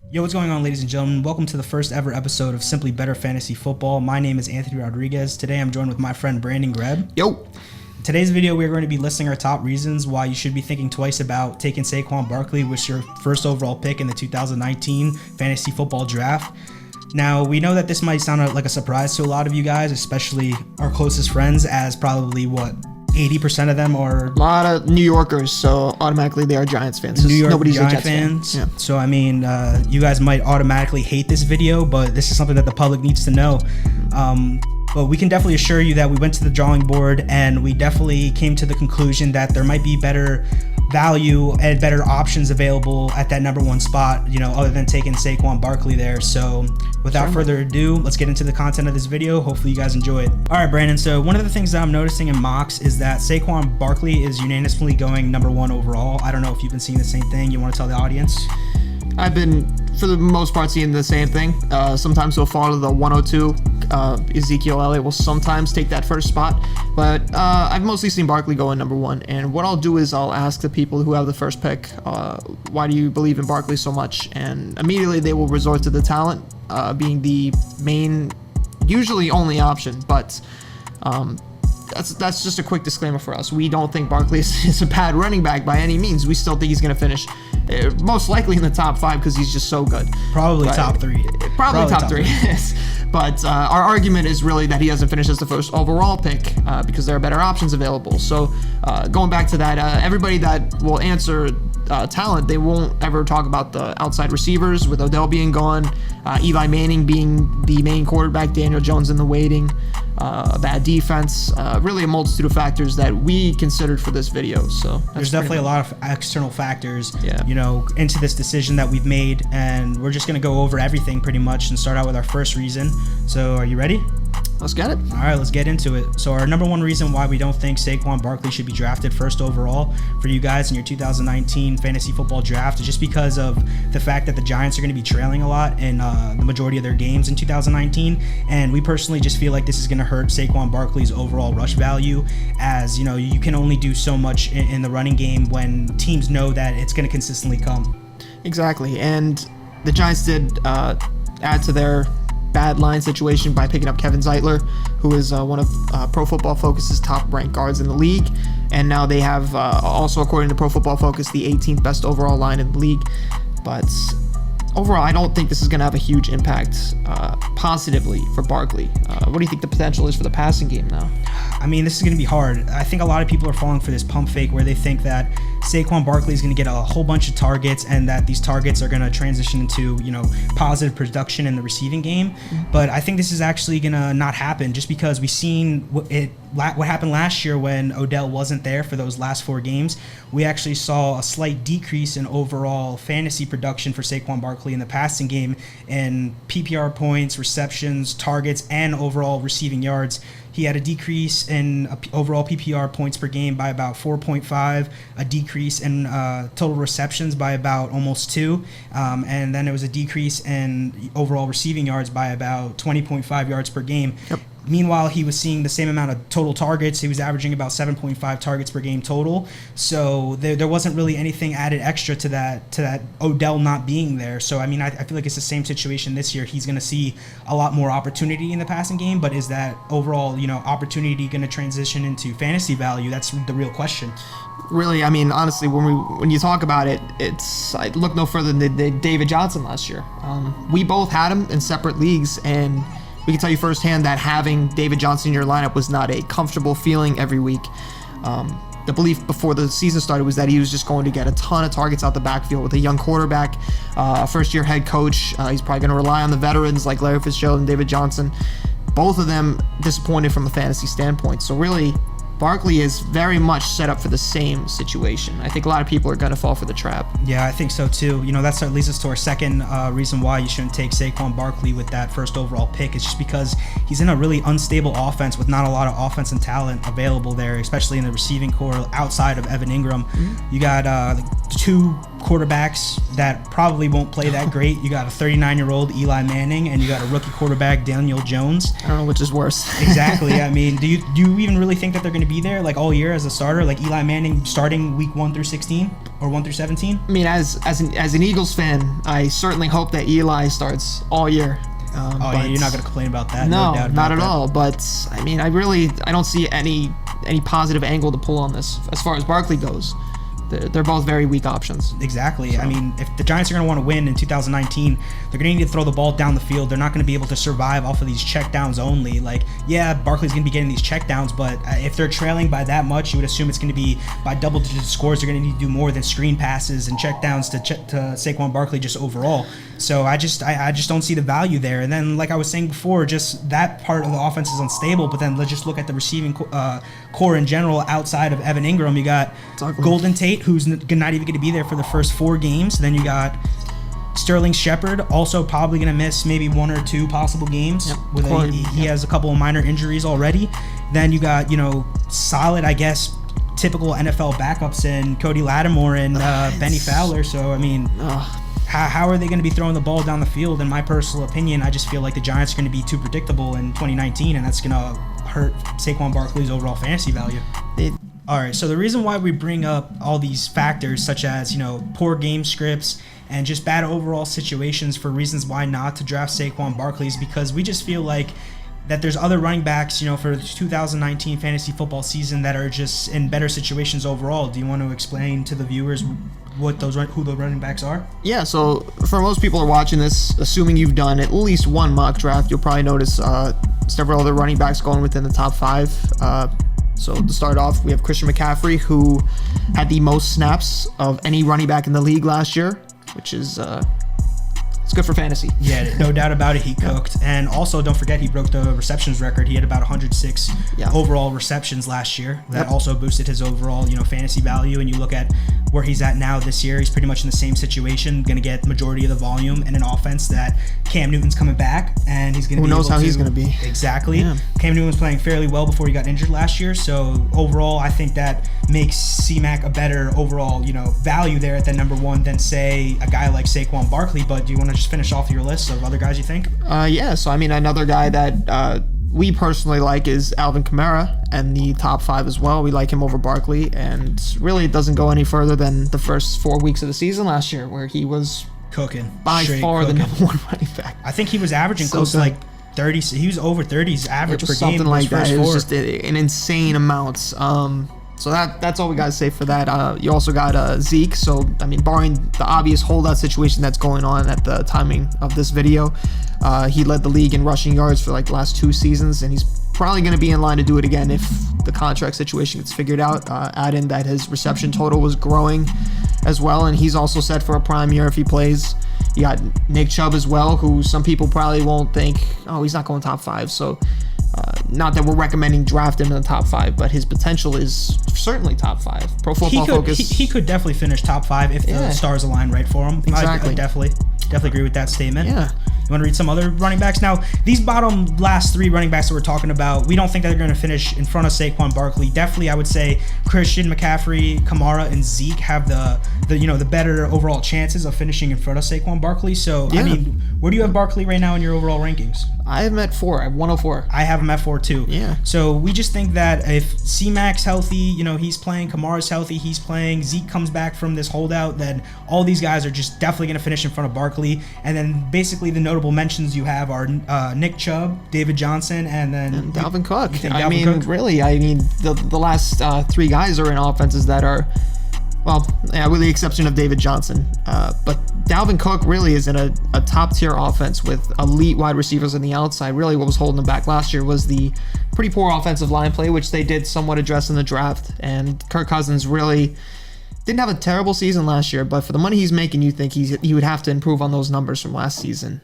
Yo, what's going on, ladies and gentlemen? Welcome to the first ever episode of Simply Better Fantasy Football. My name is Anthony Rodriguez. Today I'm joined with my friend Brandon Greb. Yo. In today's video, we're going to be listing our top reasons why you should be thinking twice about taking Saquon Barkley with your first overall pick in the 2019 Fantasy Football Draft. Now, we know that this might sound like a surprise to a lot of you guys, especially our closest friends, as probably, 80% of them are... A lot of New Yorkers, so automatically they are Giants fans. New York Nobody's Giant a Jets fans. fan. Yeah. So, I mean, you guys might automatically hate this video, but this is something that the public needs to know. But we can definitely assure you that we went to the drawing board and we definitely came to the conclusion that there might be better value and better options available at that number one spot, other than taking Saquon Barkley there. So without further ado, let's get into the content of this video. Hopefully you guys enjoy it. All right, Brandon. So one of the things that I'm noticing in mocks is that Saquon Barkley is unanimously going number one overall. I don't know if you've been seeing the same thing. You want to tell the audience? I've been, for the most part, seeing the same thing. Sometimes he'll fall to the 102. Ezekiel Elliott will sometimes take that first spot. But I've mostly seen Barkley go in number one. And what I'll do is I'll ask the people who have the first pick, why do you believe in Barkley so much? And immediately they will resort to the talent being the main, usually only option. But that's just a quick disclaimer for us. We don't think Barkley is a bad running back by any means. We still think he's going to finish most likely in the top 5 because he's just so good. Probably top 3. Probably top 3. Yes. But our argument is really that he doesn't finish as the first overall pick because there are better options available. So going back to that, everybody that will answer talent, they won't ever talk about the outside receivers with Odell being gone, Eli Manning being the main quarterback, Daniel Jones in the waiting, a bad defense, really a multitude of factors that we considered for this video. So there's definitely a lot of external factors, into this decision that we've made, and we're just going to go over everything pretty much and start out with our first reason. So are you ready? Let's get it. All right, let's get into it. So our number one reason why we don't think Saquon Barkley should be drafted first overall for you guys in your 2019 fantasy football draft is just because of the fact that the Giants are going to be trailing a lot in the majority of their games in 2019. And we personally just feel like this is going to hurt Saquon Barkley's overall rush value, as you can only do so much in the running game when teams know that it's going to consistently come. Exactly. And the Giants did add to their bad line situation by picking up Kevin Zeitler, who is one of Pro Football Focus's top-ranked guards in the league. And now they have, also according to Pro Football Focus, the 18th best overall line in the league. But overall, I don't think this is going to have a huge impact positively for Barkley. What do you think the potential is for the passing game now? I mean, this is going to be hard. I think a lot of people are falling for this pump fake where they think that Saquon Barkley is going to get a whole bunch of targets and that these targets are going to transition into, positive production in the receiving game. But I think this is actually going to not happen just because we've seen what happened last year when Odell wasn't there for those last 4 games. We actually saw a slight decrease in overall fantasy production for Saquon Barkley in the passing game in PPR points, receptions, targets, and overall receiving yards. He had a decrease in overall PPR points per game by about 4.5, a decrease in total receptions by about almost 2, and then there was a decrease in overall receiving yards by about 20.5 yards per game. Yep. Meanwhile, he was seeing the same amount of total targets. He was averaging about 7.5 targets per game total. So there wasn't really anything added extra to that Odell not being there. So, I mean, I feel like it's the same situation this year. He's going to see a lot more opportunity in the passing game, but is that overall, opportunity going to transition into fantasy value? That's the real question. Really, I mean, honestly, when you talk about it, I look no further than David Johnson last year. We both had him in separate leagues, and we can tell you firsthand that having David Johnson in your lineup was not a comfortable feeling every week. The belief before the season started was that he was just going to get a ton of targets out the backfield with a young quarterback, first-year head coach. He's probably going to rely on the veterans like Larry Fitzgerald and David Johnson. Both of them disappointed from a fantasy standpoint. So really, Barkley is very much set up for the same situation. I think a lot of people are going to fall for the trap. Yeah, I think so too. That leads us to our second reason why you shouldn't take Saquon Barkley with that first overall pick. It's just because he's in a really unstable offense with not a lot of offense and talent available there, especially in the receiving core outside of Evan Ingram. You got 2 quarterbacks that probably won't play that great. You got a 39-year-old Eli Manning, and you got a rookie quarterback Daniel Jones. I don't know which is worse. Exactly. I mean, do you even really think that they're going to be there like all year as a starter? Like Eli Manning starting week 1 through 16 or 1 through 17? I mean, as an Eagles fan, I certainly hope that Eli starts all year. Yeah, you're not going to complain about that. No, doubt not about at that. all. But I mean, I don't see any positive angle to pull on this as far as Barkley goes. They're both very weak options. Exactly. So. I mean, if the Giants are going to want to win in 2019, they're going to need to throw the ball down the field. They're not going to be able to survive off of these check downs only. Like, yeah, Barkley's going to be getting these check downs, but if they're trailing by that much, you would assume it's going to be by double-digit scores. They're going to need to do more than screen passes and check downs to Saquon Barkley just overall. So I just don't see the value there. And then, like I was saying before, just that part of the offense is unstable. But then let's just look at the receiving core in general. Outside of Evan Ingram, you got Golden Tate, who's not even going to be there for the first 4 games. Then you got Sterling Shepard, also probably going to miss maybe 1 or 2 possible games. Yep. He has a couple of minor injuries already. Then you got, solid, I guess, typical NFL backups in Cody Lattimore and Benny Fowler. So, I mean, how are they going to be throwing the ball down the field? In my personal opinion, I just feel like the Giants are going to be too predictable in 2019, and that's going to hurt Saquon Barkley's overall fantasy value. All right, so the reason why we bring up all these factors, such as, poor game scripts and just bad overall situations for reasons why not to draft Saquon Barkley, is because we just feel like that there's other running backs, for the 2019 fantasy football season that are just in better situations overall. Do you want to explain to the viewers who the running backs are? Yeah, so for most people who are watching this, assuming you've done at least one mock draft, you'll probably notice several other running backs going within the top 5. So to start off, we have Christian McCaffrey, who had the most snaps of any running back in the league last year, which is it's good for fantasy. Yeah, no doubt about it. He cooked. And also, don't forget, he broke the receptions record. He had about 106 overall receptions last year. That also boosted his overall, fantasy value. And you look at where he's at now this year, he's pretty much in the same situation, going to get the majority of the volume in an offense that Cam Newton's coming back, and he's going to be Who knows how he's going to be. Exactly. Yeah. Cam Newton was playing fairly well before he got injured last year. So overall, I think that makes C-Mac a better overall, value there at the number 1 than, say, a guy like Saquon Barkley. But do you want to just finish off your list of other guys you think? Yeah, so I mean, another guy that we personally like is Alvin Kamara, and the top 5 as well. We like him over Barkley, and really it doesn't go any further than the first 4 weeks of the season last year, where he was cooking. By far the number 1 running back. I think he was averaging close to like 30. He was over 30s average per game. Something like that. It was just an insane amount. So that's all we got to say for that. You also got Zeke. So, I mean, barring the obvious holdout situation that's going on at the timing of this video, he led the league in rushing yards for like the last 2 seasons, and he's probably going to be in line to do it again if the contract situation gets figured out. Add in that his reception total was growing as well, and he's also set for a prime year if he plays. You got Nick Chubb as well, who some people probably won't think, oh, he's not going top 5. So not that we're recommending draft him in the top 5, but his potential is certainly top 5. Pro Football Focus. He could definitely finish top 5 if the stars align right for him. Exactly. I definitely agree with that statement. Yeah. You want to read some other running backs? Now, these bottom last 3 running backs that we're talking about, we don't think that they're going to finish in front of Saquon Barkley. Definitely, I would say Christian McCaffrey, Kamara, and Zeke have the better overall chances of finishing in front of Saquon Barkley. So, I mean, where do you have Barkley right now in your overall rankings? I have him at 4. I have 104. I have him at 4 too. Yeah. So we just think that if C-Mac's healthy, he's playing, Kamara's healthy, he's playing, Zeke comes back from this holdout, then all these guys are just definitely going to finish in front of Barkley. And then basically the notable mentions you have are Nick Chubb, David Johnson, and Dalvin Cook. Cook? Really, the last 3 guys are in offenses that are, with the exception of David Johnson. But Dalvin Cook really is in a top-tier offense with elite wide receivers on the outside. Really what was holding them back last year was the pretty poor offensive line play, which they did somewhat address in the draft. And Kirk Cousins really didn't have a terrible season last year, but for the money he's making, you think he would have to improve on those numbers from last season.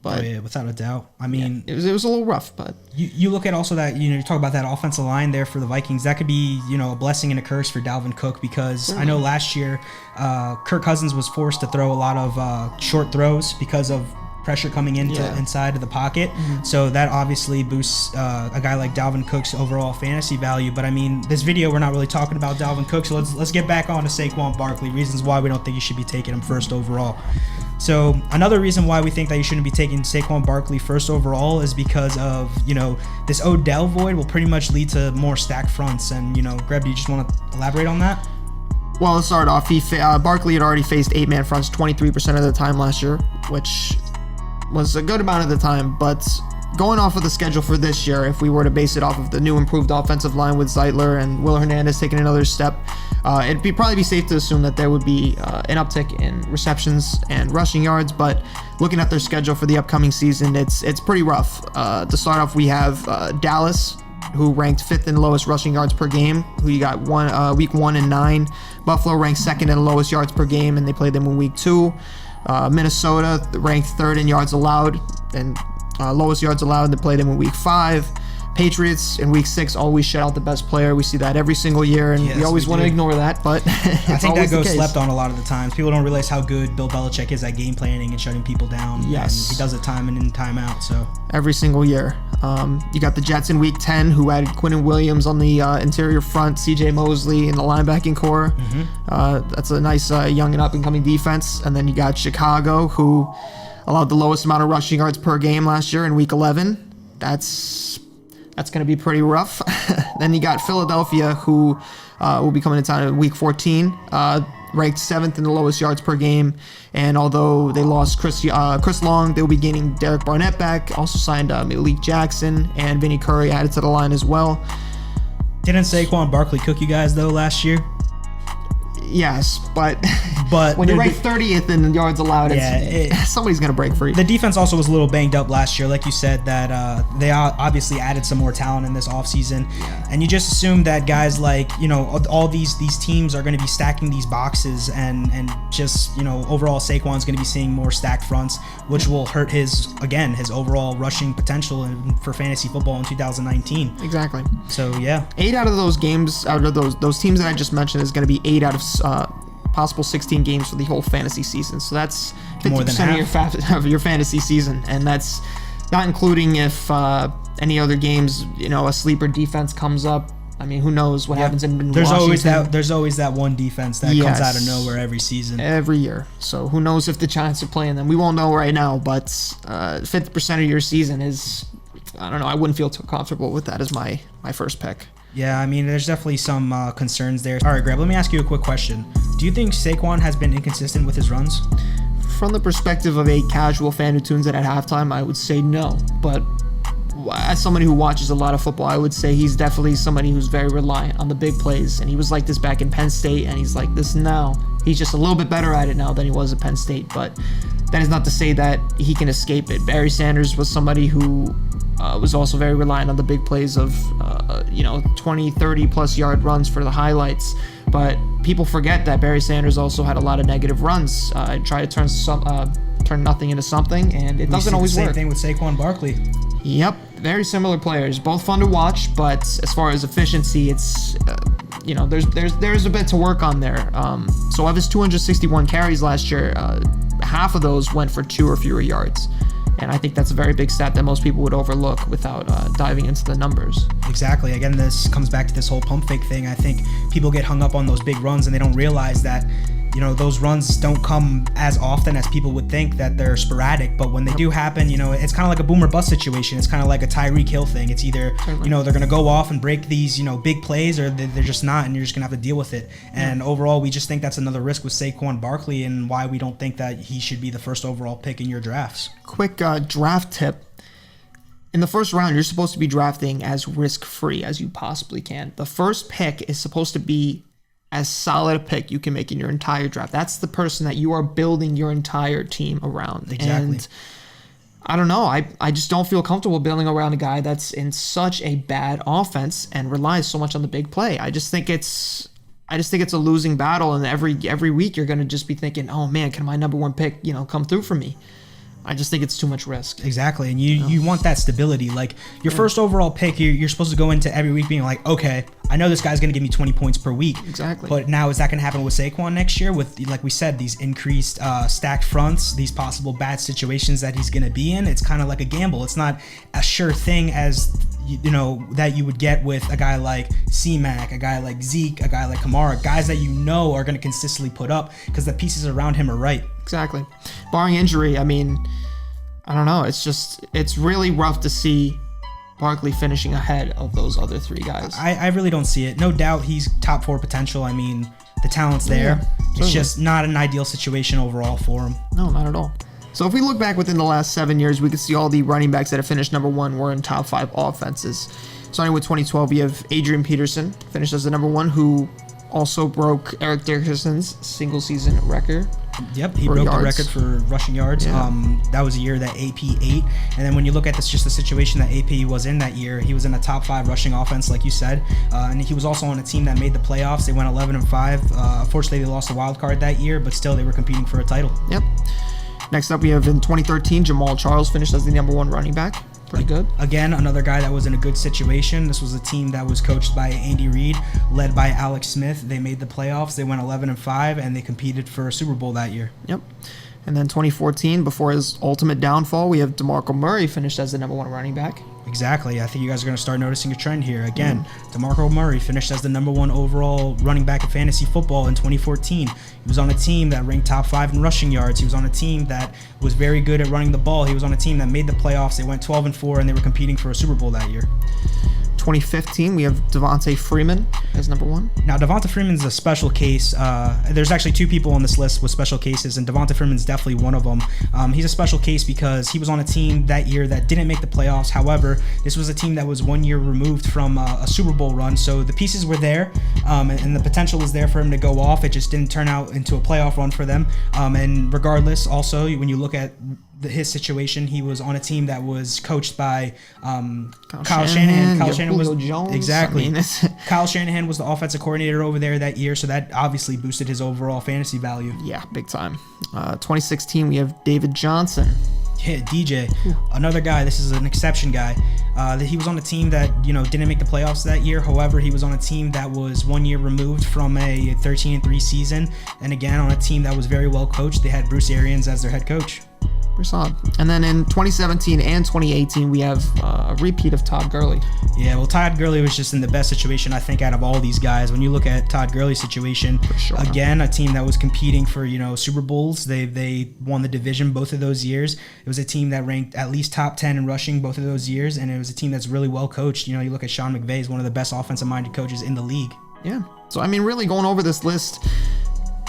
But without a doubt. I mean, it was a little rough, but you look at also that, you talk about that offensive line there for the Vikings. That could be, a blessing and a curse for Dalvin Cook, because I know last year Kirk Cousins was forced to throw a lot of short throws because of pressure coming inside of the pocket. So that obviously boosts a guy like Dalvin Cook's overall fantasy value. But I mean, this video we're not really talking about Dalvin Cook, so let's get back on to Saquon Barkley. Reasons why we don't think you should be taking him first overall. So another reason why we think that you shouldn't be taking Saquon Barkley first overall is because of, this Odell void will pretty much lead to more stacked fronts. And, Greg, do you just want to elaborate on that? Well, let's start off. Barkley had already faced 8-man fronts 23% of the time last year, which was a good amount of the time. But going off of the schedule for this year, if we were to base it off of the new improved offensive line with Zeitler and Will Hernandez taking another step, it'd probably be safe to assume that there would be an uptick in receptions and rushing yards. But looking at their schedule for the upcoming season, it's pretty rough. To start off, we have Dallas, who ranked 5th in lowest rushing yards per game, who you got week 1 and 9. Buffalo ranked 2nd in lowest yards per game, and they played them in week 2. Minnesota ranked 3rd in yards allowed and lowest yards allowed, and they played them in week 5. Patriots in week 6 always shut out the best player. We see that every single year, and we always want to ignore that, but I think that goes slept on a lot of the times. People don't realize how good Bill Belichick is at game planning and shutting people down. Yes. And he does it time in and time out. So every single year. You got the Jets in week 10, who added Quinnen Williams on the interior front, CJ Mosley in the linebacking core. That's a nice young and up-and-coming defense. And then you got Chicago, who allowed the lowest amount of rushing yards per game last year in week 11. That's going to be pretty rough. Then you got Philadelphia, who will be coming to town in week 14, ranked 7th in the lowest yards per game. And although they lost Chris Long, they'll be gaining Derek Barnett back. Also signed Malik Jackson and Vinny Curry added to the line as well. Didn't Saquon Barkley cook you guys, though, last year? Yes, but when you're ranked 30th in yards allowed, somebody's going to break free. The defense also was a little banged up last year. Like you said, that they obviously added some more talent in this offseason. And you just assume that guys like, all these teams are going to be stacking these boxes and just, overall Saquon's going to be seeing more stacked fronts, which will hurt his overall rushing potential for fantasy football in 2019. Exactly. So, yeah. 8 out of those games, out of those teams that I just mentioned, is going to be 8 out of possible 16 games for the whole fantasy season. So that's 50% of your fantasy season, and that's not including if any other games, a sleeper defense comes up. I mean, who knows what happens in Washington. There's always that one defense that comes out of nowhere every season. Every year. So who knows if the Giants are playing them. We won't know right now, but 50% of your season is, I don't know, I wouldn't feel too comfortable with that as my first pick. Yeah, I mean, there's definitely some concerns there. All right, Greg, let me ask you a quick question. Do you think Saquon has been inconsistent with his runs? From the perspective of a casual fan who tunes in at halftime, I would say no. But as somebody who watches a lot of football, I would say he's definitely somebody who's very reliant on the big plays. And he was like this back in Penn State, and he's like this now. He's just a little bit better at it now than he was at Penn State. But that is not to say that he can escape it. Barry Sanders was somebody who was also very reliant on the big plays of 20, 30 plus yard runs for the highlights. But people forget that Barry Sanders also had a lot of negative runs. Try to turn nothing into something, and it doesn't always work. Same thing with Saquon Barkley. Yep, very similar players, both fun to watch, but as far as efficiency, it's there's a bit to work on there. So of his 261 carries last year, half of those went for 2 or fewer yards. And I think that's a very big stat that most people would overlook without diving into the numbers. Exactly. Again, this comes back to this whole pump fake thing. I think people get hung up on those big runs and they don't realize that, those runs don't come as often as people would think, that they're sporadic. But when they do happen, it's kind of like a boom or bust situation. It's kind of like a Tyreek Hill thing. It's either, they're going to go off and break these, big plays, or they're just not, and you're just going to have to deal with it. And overall, we just think that's another risk with Saquon Barkley, and why we don't think that he should be the first overall pick in your drafts. Quick draft tip. In the first round, you're supposed to be drafting as risk-free as you possibly can. The first pick is supposed to be as solid a pick you can make in your entire draft. That's the person that you are building your entire team around. Exactly. And I don't know. I just don't feel comfortable building around a guy that's in such a bad offense and relies so much on the big play. I just think it's a losing battle, and every week you're going to just be thinking, oh man, can my number one pick, come through for me? I just think it's too much risk. Exactly, and you want that stability. Like your first overall pick, you're supposed to go into every week being like, okay, I know this guy's going to give me 20 points per week. Exactly. But now is that going to happen with Saquon next year? With, like we said, these increased stacked fronts, these possible bad situations that he's going to be in? It's kind of like a gamble. It's not a sure thing as that you would get with a guy like C-Mac, a guy like Zeke, a guy like Kamara, guys that are going to consistently put up because the pieces around him are right. Exactly. Barring injury, I mean, I don't know. It's really rough to see Barkley finishing ahead of those other three guys. I really don't see it. No doubt he's top 4 potential. I mean, the talent's there. It's just not an ideal situation overall for him. No, not at all. So if we look back within the last 7 years, we can see all the running backs that have finished number 1 were in top 5 offenses. Starting with 2012, we have Adrian Peterson, finished as the number 1, who also broke Eric Dickerson's single season record. Yep, he broke the record for rushing yards. Yeah. That was a year that AP ate. And then when you look at this, just the situation that AP was in that year, he was in a top 5 rushing offense, like you said. And he was also on a team that made the playoffs. They went 11-5. Unfortunately, they lost a wild card that year, but still they were competing for a title. Yep. Next up, we have in 2013, Jamal Charles finished as the number 1 running back. Pretty good. Again, another guy that was in a good situation. This was a team that was coached by Andy Reid, led by Alex Smith. They made the playoffs. They went 11-5, and they competed for a Super Bowl that year. Yep. And then 2014, before his ultimate downfall, we have DeMarco Murray finished as the number 1 running back. Exactly. I think you guys are going to start noticing a trend here. Again, DeMarco Murray finished as the number 1 overall running back in fantasy football in 2014. He was on a team that ranked top 5 in rushing yards. He was on a team that was very good at running the ball. He was on a team that made the playoffs. They went 12-4, and they were competing for a Super Bowl that year. 2015, we have Devonta Freeman as number 1. Now, Devonta Freeman's a special case. There's actually 2 people on this list with special cases, and Devonta Freeman's definitely one of them. He's a special case because he was on a team that year that didn't make the playoffs. However, this was a team that was 1 year removed from a Super Bowl run, so the pieces were there, and the potential was there for him to go off. It just didn't turn out into a playoff run for them. And regardless, also, when you look at his situation, he was on a team that was coached by Kyle Shanahan. Kyle Shanahan was Jones. Exactly. Kyle Shanahan was the offensive coordinator over there that year, so that obviously boosted his overall fantasy value. Yeah, big time. 2016, we have David Johnson. Yeah, DJ, another guy. This is an exception guy. He was on a team that didn't make the playoffs that year. However, he was on a team that was 1 year removed from a 13-3 season, and again on a team that was very well coached. They had Bruce Arians as their head coach. Pretty solid. And then in 2017 and 2018, we have a repeat of Todd Gurley. Yeah, well, Todd Gurley was just in the best situation, I think, out of all these guys. When you look at Todd Gurley's situation, again, a team that was competing for, Super Bowls. They won the division both of those years. It was a team that ranked at least top 10 in rushing both of those years, and it was a team that's really well coached. You look at Sean McVay, is one of the best offensive-minded coaches in the league. Yeah. So, I mean, really going over this list,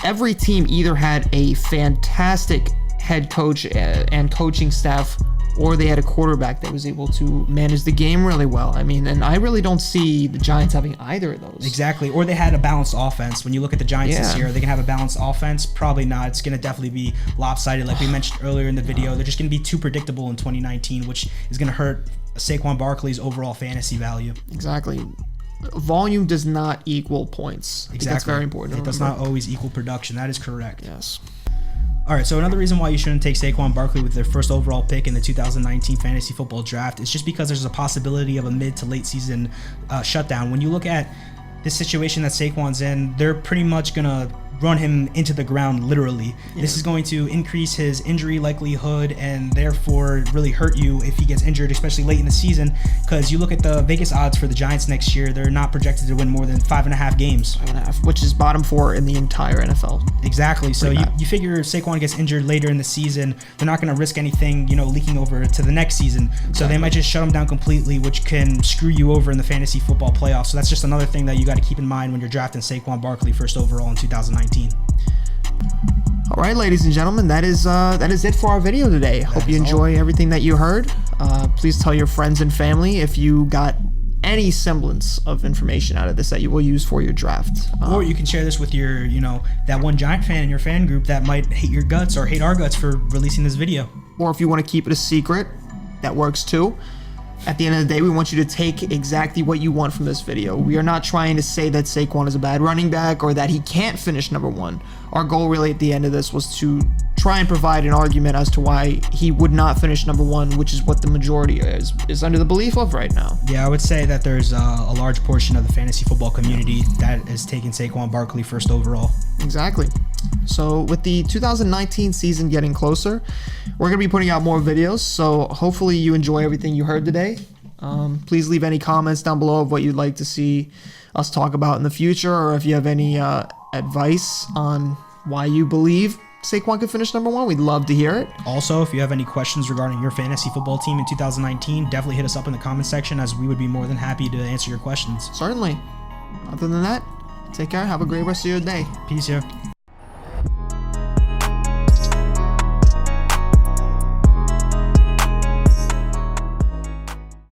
every team either had a fantastic head coach and coaching staff, or they had a quarterback that was able to manage the game really well. I mean, and I really don't see the Giants having either of those. Exactly. Or they had a balanced offense. When you look at the Giants this year, are they going to have a balanced offense? Probably not. It's going to definitely be lopsided, like we mentioned earlier in the video. They're just going to be too predictable in 2019, which is going to hurt Saquon Barkley's overall fantasy value. Exactly. Volume does not equal points. I think that's very important. It does not always equal production. That is correct. Yes. All right, so another reason why you shouldn't take Saquon Barkley with their first overall pick in the 2019 fantasy football draft is just because there's a possibility of a mid to late season shutdown. When you look at this situation that Saquon's in, they're pretty much going to run him into the ground literally. Yeah. This is going to increase his injury likelihood and therefore really hurt you if he gets injured, especially late in the season, because you look at the Vegas odds for the Giants next year, they're not projected to win more than 5.5 games. 5.5, which is bottom 4 in the entire NFL. Exactly. So you figure if Saquon gets injured later in the season, they're not going to risk anything, leaking over to the next season. Exactly. So they might just shut him down completely, which can screw you over in the fantasy football playoffs. So that's just another thing that you got to keep in mind when you're drafting Saquon Barkley first overall in 2019. All right, ladies and gentlemen, that is it for our video today. Hope you enjoy everything that you heard. Please tell your friends and family if you got any semblance of information out of this that you will use for your draft. Or you can share this with your, that one Giant fan in your fan group that might hate your guts or hate our guts for releasing this video. Or if you want to keep it a secret, that works too. At the end of the day, we want you to take exactly what you want from this video. We are not trying to say that Saquon is a bad running back or that he can't finish number 1. Our goal really at the end of this was to try and provide an argument as to why he would not finish number one, which is what the majority is under the belief of right now. Yeah, I would say that there's a large portion of the fantasy football community that is taking Saquon Barkley first overall. Exactly. So with the 2019 season getting closer, we're going to be putting out more videos. So hopefully you enjoy everything you heard today. Please leave any comments down below of what you'd like to see us talk about in the future, or if you have any advice on why you believe Saquon could finish number one. We'd love to hear it. Also, if you have any questions regarding your fantasy football team in 2019, definitely hit us up in the comment section, as we would be more than happy to answer your questions. Certainly. Other than that, take care. Have a great rest of your day. Peace, yeah.